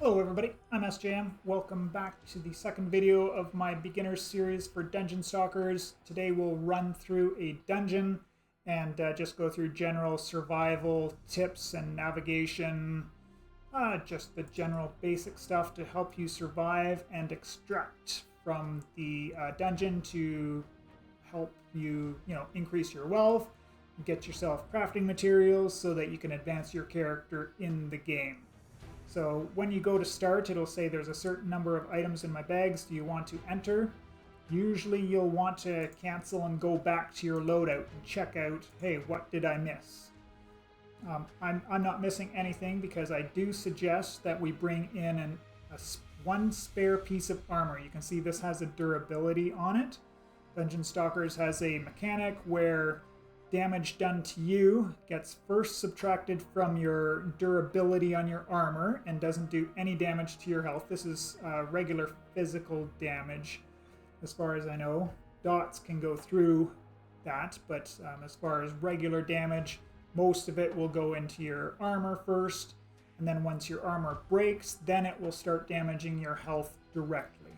Hello everybody, I'm SJM. Welcome back to the second video of my beginner series for Dungeon Stalkers. Today we'll run through a dungeon and just go through general survival tips and navigation, just the general basic stuff to help you survive and extract from the dungeon to help you, increase your wealth, get yourself crafting materials so that you can advance your character in the game. So when you go to start, it'll say there's a certain number of items in my bags. Do you want to enter? Usually you'll want to cancel and go back to your loadout and check out, hey, what did I miss? I'm not missing anything because I do suggest that we bring in one spare piece of armor. You can see this has a durability on it. Dungeon Stalkers has a mechanic where damage done to you gets first subtracted from your durability on your armor and doesn't do any damage to your health. This is regular physical damage, as far as I know. Dots can go through that, but as far as regular damage, most of it will go into your armor first, and then once your armor breaks, then it will start damaging your health directly.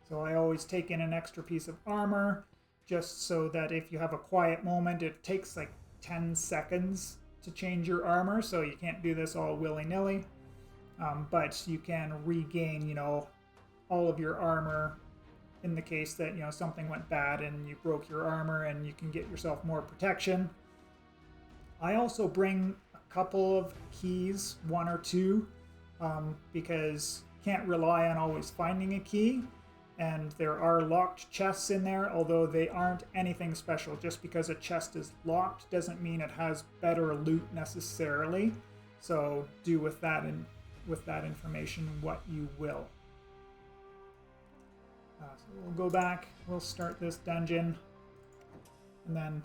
So I always take in an extra piece of armor, just so that if you have a quiet moment, it takes like 10 seconds to change your armor, so you can't do this all willy-nilly. But you can regain, all of your armor in the case that, something went bad and you broke your armor, and you can get yourself more protection. I also bring a couple of keys, one or two, because can't rely on always finding a key. And there are locked chests in there, although they aren't anything special. Just because a chest is locked doesn't mean it has better loot necessarily. So do with that information what you will. So we'll go back, we'll start this dungeon, and then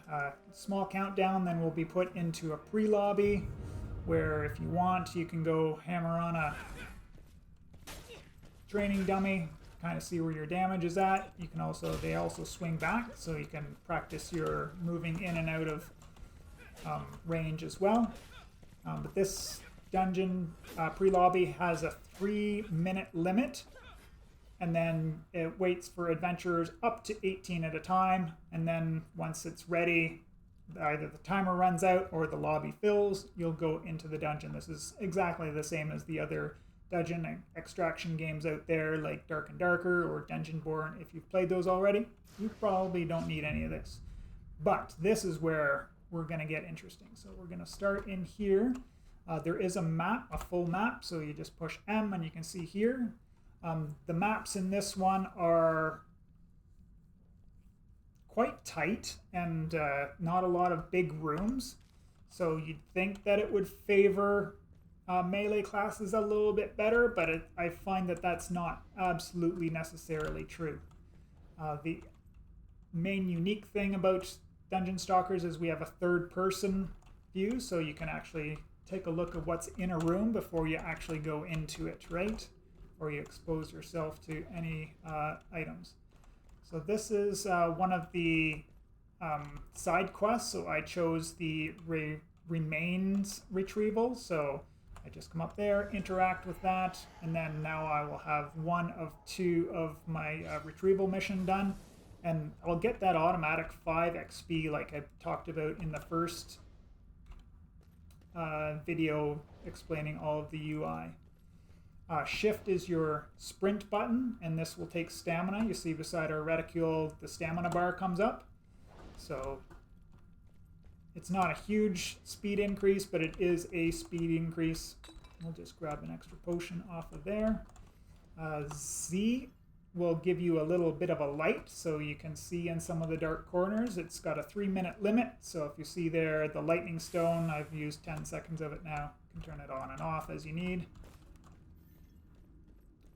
small countdown, then we'll be put into a pre-lobby, where if you want, you can go hammer on a training dummy, kind of see where your damage is at. You can they also swing back, so you can practice your moving in and out of range as well. But this dungeon pre-lobby has a 3-minute limit, and then it waits for adventurers up to 18 at a time, and then once it's ready, either the timer runs out or the lobby fills, you'll go into the dungeon. This is exactly the same as the other dungeon extraction games out there, like Dark and Darker or Dungeonborn. If you've played those already, you probably don't need any of this. But this is where we're going to get interesting. So we're going to start in here. There is a map, a full map, so you just push M and you can see here. The maps in this one are quite tight and not a lot of big rooms. So you'd think that it would favor melee classes a little bit better, but I find that that's not absolutely necessarily true. The main unique thing about Dungeon Stalkers is we have a third-person view, so you can actually take a look at what's in a room before you actually go into it, right? Or you expose yourself to any items. So this is one of the side quests, so I chose the remains retrieval, so I just come up there, interact with that, and then now I will have 1 of 2 of my retrieval mission done, and I'll get that automatic 5 XP like I talked about in the first video explaining all of the UI. Shift is your sprint button, and this will take stamina. You see beside our reticule, the stamina bar comes up. So it's not a huge speed increase, but it is a speed increase. We'll just grab an extra potion off of there. Z will give you a little bit of a light, so you can see in some of the dark corners. It's got a 3-minute limit, so if you see there the lightning stone, I've used 10 seconds of it now. You can turn it on and off as you need.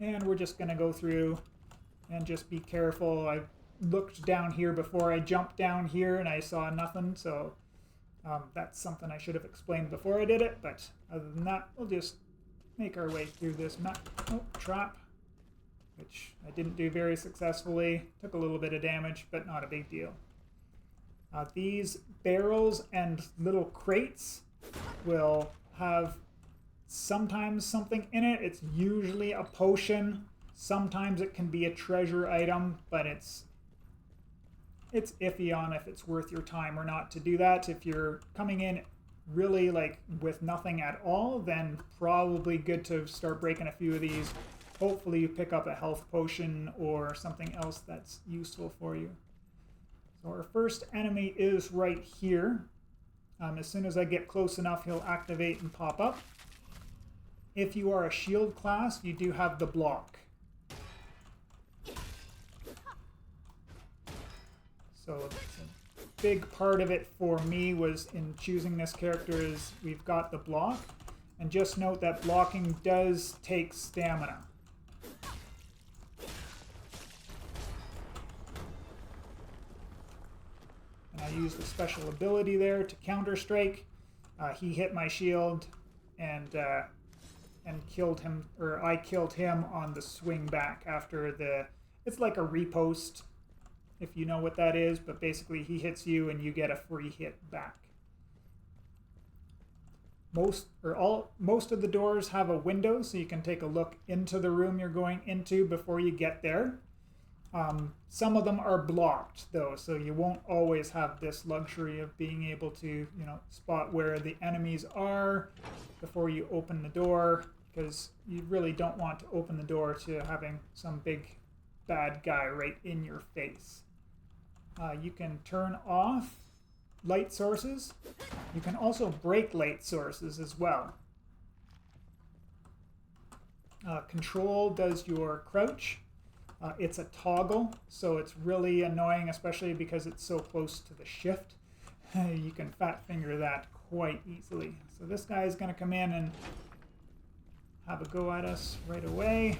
And we're just going to go through and just be careful. I looked down here before I jumped down here and I saw nothing, so that's something I should have explained before I did it, but other than that, we'll just make our way through this map. Oh, trap, which I didn't do very successfully. Took a little bit of damage, but not a big deal. These barrels and little crates will have sometimes something in it. It's usually a potion. Sometimes it can be a treasure item, but it's iffy on if it's worth your time or not to do that. If you're coming in really like with nothing at all, then probably good to start breaking a few of these. Hopefully you pick up a health potion or something else that's useful for you. So our first enemy is right here. As soon as I get close enough, he'll activate and pop up. If you are a shield class, you do have the block. So a big part of it for me was in choosing this character is we've got the block. And just note that blocking does take stamina. And I used a special ability there to counter strike. He hit my shield and killed him, or I killed him on the swing back after the. It's like a repost, if you know what that is, but basically he hits you and you get a free hit back. Most of the doors have a window, so you can take a look into the room you're going into before you get there. Some of them are blocked though, so you won't always have this luxury of being able to, spot where the enemies are before you open the door, because you really don't want to open the door to having some big bad guy right in your face. You can turn off light sources. You can also break light sources as well. Control does your crouch. It's a toggle, so it's really annoying, especially because it's so close to the shift. You can fat finger that quite easily. So this guy is going to come in and have a go at us right away.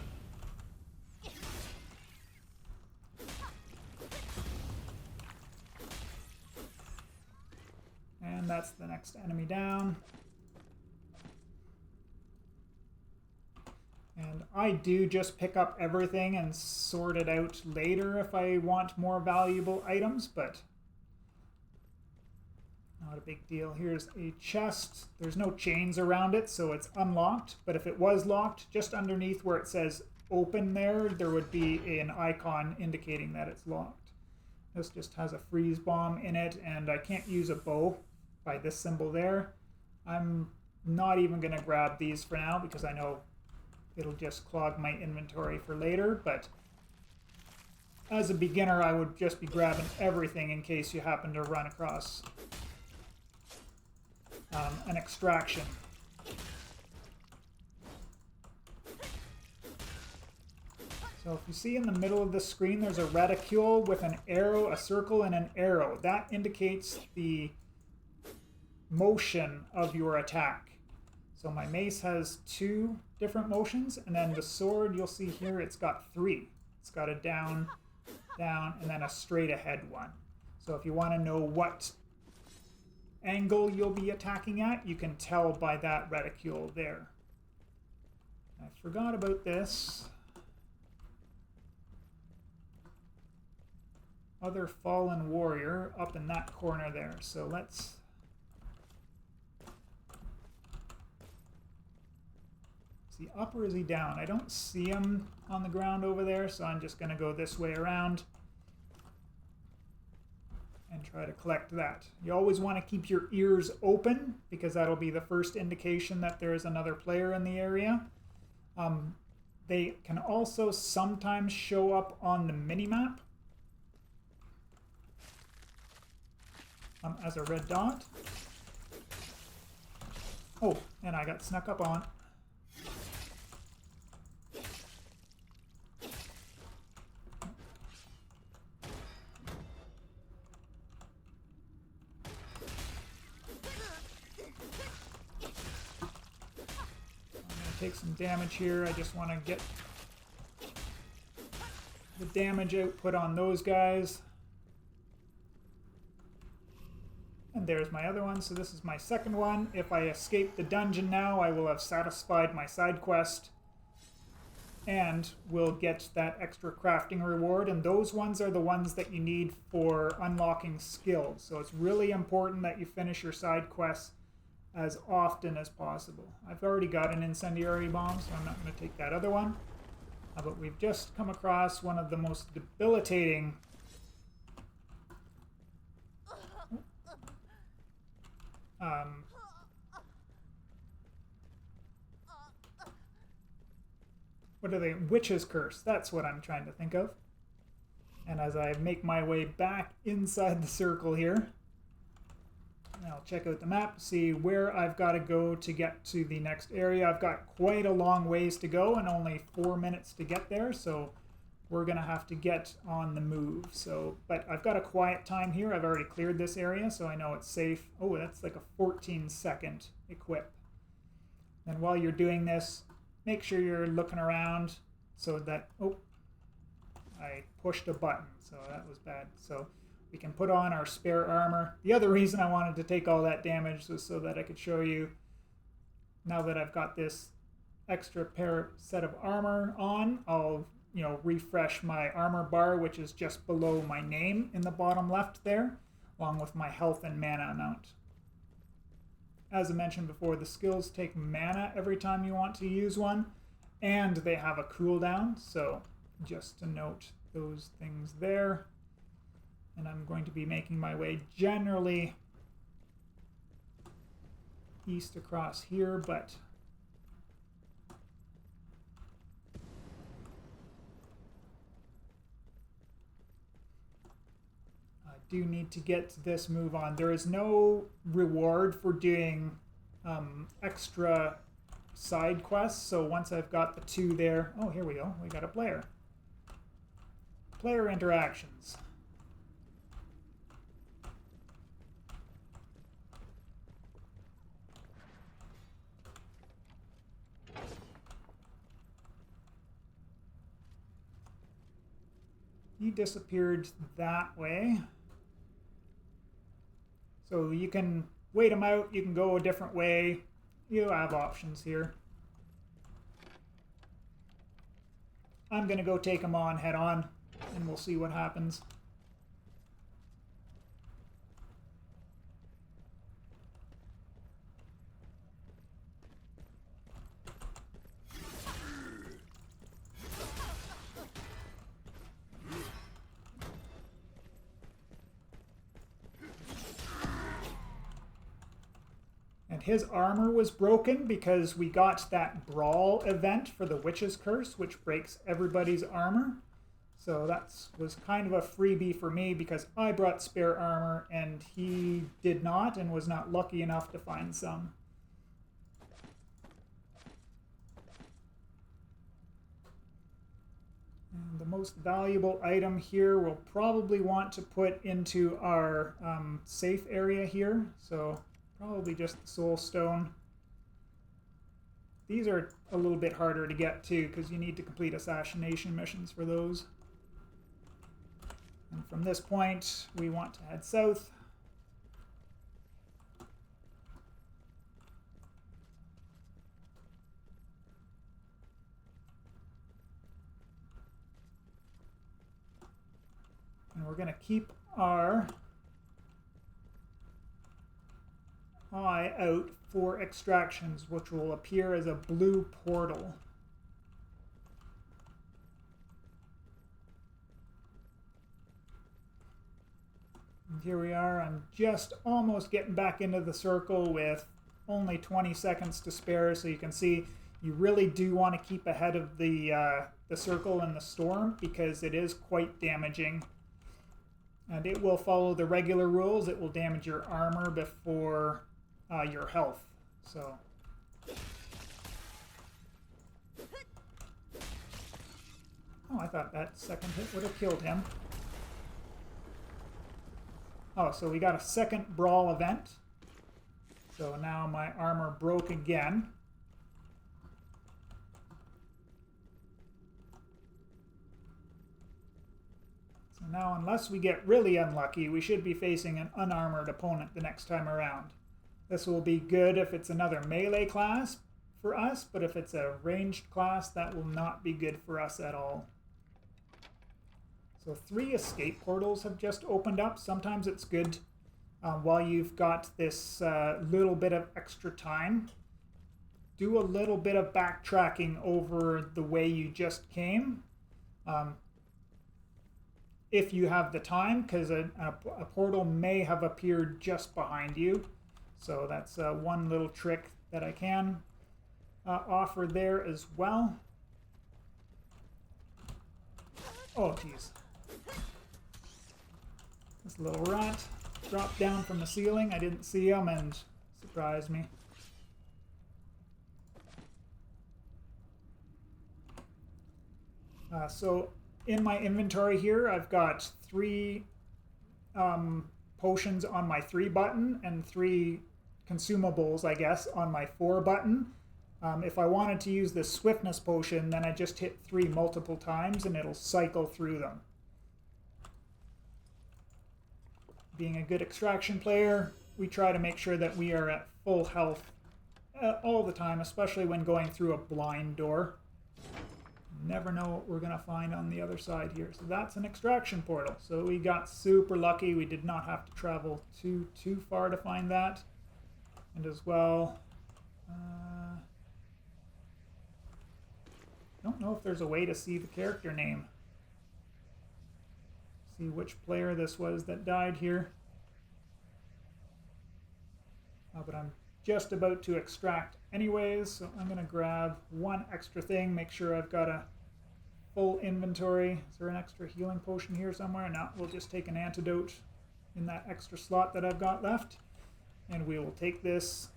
And that's the next enemy down. And I do just pick up everything and sort it out later if I want more valuable items, but not a big deal. Here's a chest. There's no chains around it, so it's unlocked. But if it was locked, just underneath where it says open there would be an icon indicating that it's locked. This just has a freeze bomb in it, and I can't use a bow by this symbol there. I'm not even going to grab these for now because I know it'll just clog my inventory for later, but as a beginner, I would just be grabbing everything in case you happen to run across an extraction. So if you see in the middle of the screen, there's a reticule with an arrow, a circle, and an arrow. That indicates the motion of your attack. So my mace has 2 different motions, and then the sword, you'll see here, it's got 3. It's got a down, down, and then a straight ahead one. So if you want to know what angle you'll be attacking at, you can tell by that reticule there. I forgot about this. Other fallen warrior up in that corner there. So let's... Is he up or is he down? I don't see him on the ground over there, so I'm just going to go this way around and try to collect that. You always want to keep your ears open because that'll be the first indication that there is another player in the area. They can also sometimes show up on the minimap as a red dot. Oh, and I got snuck up on. Take some damage here. I just want to get the damage output on those guys. And there's my other one. So this is my second one. If I escape the dungeon now, I will have satisfied my side quest and will get that extra crafting reward. And those ones are the ones that you need for unlocking skills. So it's really important that you finish your side quests as often as possible. I've already got an incendiary bomb, so I'm not going to take that other one. But we've just come across one of the most debilitating what are they? Witch's Curse. That's what I'm trying to think of. And as I make my way back inside the circle here, I'll check out the map, see where I've got to go to get to the next area. I've got quite a long ways to go and only 4 minutes to get there, so we're going to have to get on the move. So, but I've got a quiet time here. I've already cleared this area, so I know it's safe. Oh, that's like a 14-second equip. And while you're doing this, make sure you're looking around so that... Oh, I pushed a button, so that was bad. So we can put on our spare armor. The other reason I wanted to take all that damage was so that I could show you, now that I've got this extra set of armor on, I'll, refresh my armor bar, which is just below my name in the bottom left there, along with my health and mana amount. As I mentioned before, the skills take mana every time you want to use one, and they have a cooldown, so just to note those things there. And I'm going to be making my way generally east across here, but I do need to get this move on. There is no reward for doing extra side quests, so once I've got the 2 there... Oh, here we go. We got a player. Player interactions. He disappeared that way. So you can wait him out, you can go a different way. You have options here. I'm going to go take him on head on, and we'll see what happens. And his armor was broken because we got that brawl event for the Witch's Curse, which breaks everybody's armor. So that was kind of a freebie for me because I brought spare armor and he did not and was not lucky enough to find some. And the most valuable item here we'll probably want to put into our safe area here. So probably just the soul stone. These are a little bit harder to get to because you need to complete assassination missions for those. And from this point, we want to head south. And we're going to keep our eye out for extractions, which will appear as a blue portal. And here we are. I'm just almost getting back into the circle with only 20 seconds to spare, so you can see you really do want to keep ahead of the circle and the storm because it is quite damaging. And it will follow the regular rules. It will damage your armor before your health. So oh, I thought that second hit would have killed him. Oh, so we got a second brawl event. So now my armor broke again. So now, unless we get really unlucky, we should be facing an unarmored opponent the next time around. This will be good if it's another melee class for us, but if it's a ranged class, that will not be good for us at all. So 3 escape portals have just opened up. Sometimes it's good while you've got this little bit of extra time, do a little bit of backtracking over the way you just came. If you have the time, because a portal may have appeared just behind you. So that's one little trick that I can offer there as well. Oh, geez. This little rat dropped down from the ceiling. I didn't see him and surprised me. So in my inventory here, I've got 3 potions on my 3 button and 3 consumables, I guess, on my 4 button. If I wanted to use the swiftness potion, then I just hit 3 multiple times and it'll cycle through them. Being a good extraction player, we try to make sure that we are at full health all the time, especially when going through a blind door. Never know what we're going to find on the other side here. So that's an extraction portal. So we got super lucky. We did not have to travel too far to find that. And as well, don't know if there's a way to see the character name. See which player this was that died here. But I'm just about to extract anyways, so I'm going to grab 1 extra thing, make sure I've got a full inventory. Is there an extra healing potion here somewhere? No, we'll just take an antidote in that extra slot that I've got left. And we will take this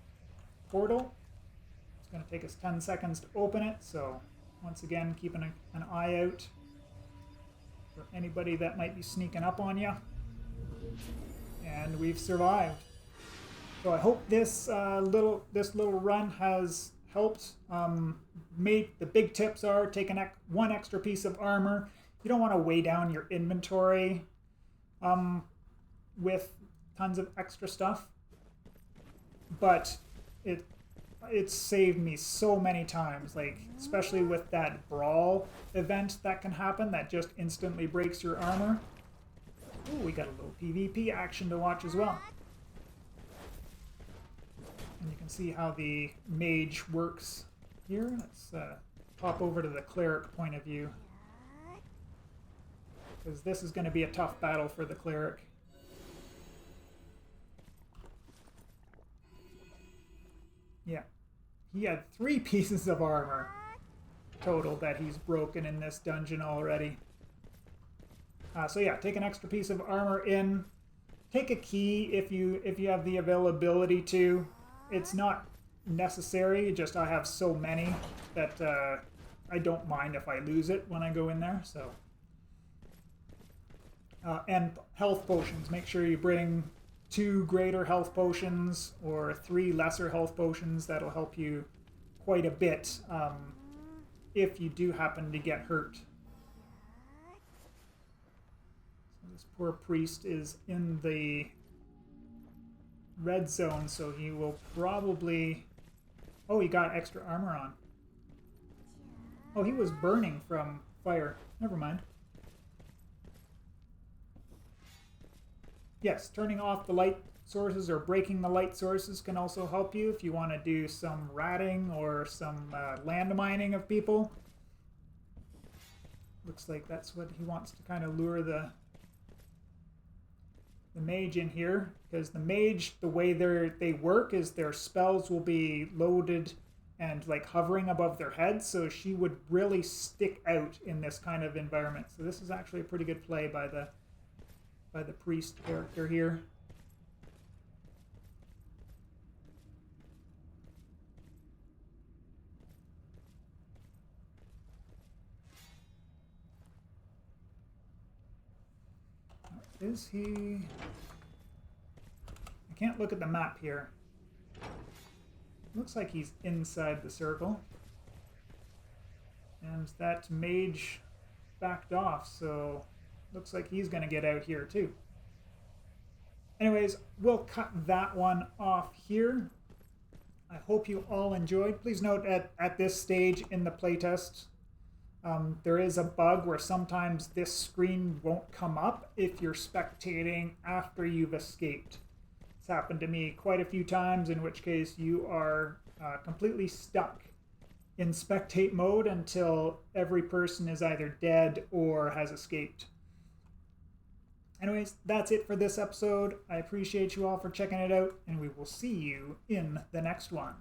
portal. It's going to take us 10 seconds to open it, so once again, keeping an eye out for anybody that might be sneaking up on you. And we've survived. So I hope this little run has helped. The big tips are take 1 extra piece of armor. You don't want to weigh down your inventory with tons of extra stuff. But it's saved me so many times, like especially with that brawl event that can happen that just instantly breaks your armor. Ooh, we got a little PvP action to watch as well. And you can see how the mage works here. Let's pop over to the cleric point of view, because this is going to be a tough battle for the cleric. Yeah, he had 3 pieces of armor total that he's broken in this dungeon already. So yeah, take an extra piece of armor in. Take a key if you have the availability to. It's not necessary, just I have so many that I don't mind if I lose it when I go in there. So and health potions. Make sure you bring 2 greater health potions or 3 lesser health potions. That'll help you quite a bit if you do happen to get hurt. So this poor priest is in the red zone, so he will probably... Oh, he got extra armor on. Oh, he was burning from fire. Never mind. Yes, turning off the light sources or breaking the light sources can also help you if you want to do some ratting or some landmining of people. Looks like that's what he wants to kind of lure the mage in here, because the mage, the way they work is their spells will be loaded and like hovering above their heads, so she would really stick out in this kind of environment. So this is actually a pretty good play by the priest character here. Is he... I can't look at the map here. Looks like he's inside the circle. And that mage backed off, so looks like he's going to get out here too. Anyways, we'll cut that one off here. I hope you all enjoyed. Please note at this stage in the playtest, there is a bug where sometimes this screen won't come up if you're spectating after you've escaped. It's happened to me quite a few times, in which case you are completely stuck in spectate mode until every person is either dead or has escaped. Anyways, that's it for this episode. I appreciate you all for checking it out, and we will see you in the next one.